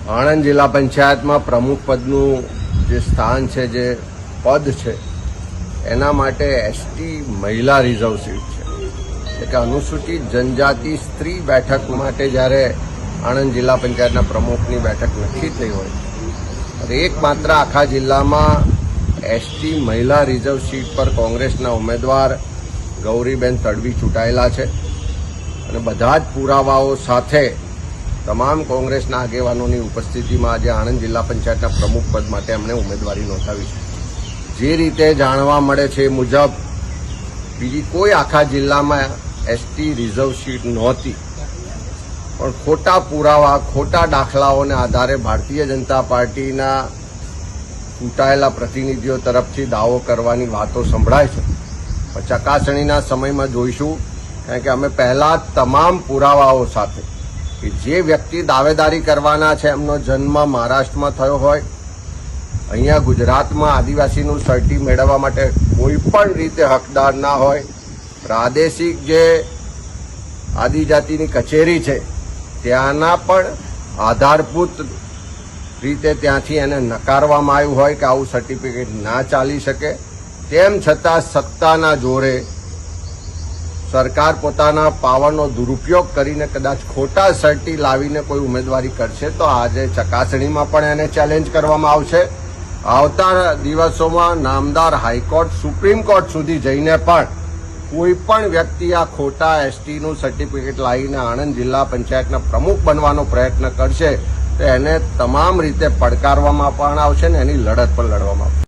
આણંદ જિલ્લા પંચાયતમાં પ્રમુખ પદનું જે સ્થાન છે, જે પદ છે, એના માટે એસટી મહિલા રિઝર્વ સીટ છે. એટલે કે અનુસૂચિત જનજાતિ સ્ત્રી બેઠક માટે જ્યારે આણંદ જિલ્લા પંચાયતના પ્રમુખની બેઠક નક્કી થઈ હોય, એકમાત્ર આખા જિલ્લામાં એસટી મહિલા રિઝર્વ સીટ પર કોંગ્રેસના ઉમેદવાર ગૌરીબેન તડવી ચૂંટાયેલા છે અને બધા જ પુરાવાઓ સાથે તમામ કોંગ્રેસના આગેવાનોની ઉપસ્થિતિમાં આજે આણંદ જિલ્લા પંચાયતના પ્રમુખ પદ માટે એમણે ઉમેદવારી નોંધાવી છે. જે રીતે જાણવા મળે છે એ મુજબ બીજી કોઈ આખા જિલ્લામાં એસટી રિઝર્વ સીટ નહોતી, પણ ખોટા પુરાવા, ખોટા દાખલાઓને આધારે ભારતીય જનતા પાર્ટીના ચૂંટાયેલા પ્રતિનિધિઓ તરફથી દાવો કરવાની વાતો સંભળાય છે. પણ ચકાસણીના સમયમાં જોઈશું, કારણ કે અમે પહેલા તમામ પુરાવાઓ સાથે કે જે વ્યક્તિ દાવેદારી કરવાના છે એમનો જન્મ મહારાષ્ટ્રમાં થયો હોય, અહીંયા ગુજરાતમાં આદિવાસીનું સર્ટી મેળવવા માટે કોઈ પણ રીતે હકદાર ના હોય, પ્રાદેશિક જે આદિજાતિની કચેરી છે ત્યાંના પણ આધારભૂત રીતે ત્યાંથી એને નકારવામાં આવ્યું હોય કે આવું સર્ટિફિકેટ ના ચાલી શકે, તેમ છતાં સત્તાના જોરે સરકાર પોતાના પાવરનો દુરુપયોગ કરીને કદાચ ખોટા સર્ટી લાવીને કોઈ ઉમેદવારી કરશે તો આજે ચકાસણીમાં પણ એને ચેલેન્જ કરવામાં આવશે. આવતા દિવસોમાં નામદાર હાઈકોર્ટ, સુપ્રીમ કોર્ટ સુધી જઈને પણ કોઈ પણ વ્યક્તિ આ ખોટા એસટીનું સર્ટિફિકેટ લાવીને આણંદ જિલ્લા પંચાયતના પ્રમુખ બનવાનો પ્રયત્ન કરશે તો એને તમામ રીતે પડકારવામાં પણ આવશે ને એની લડત પણ લડવામાં આવશે.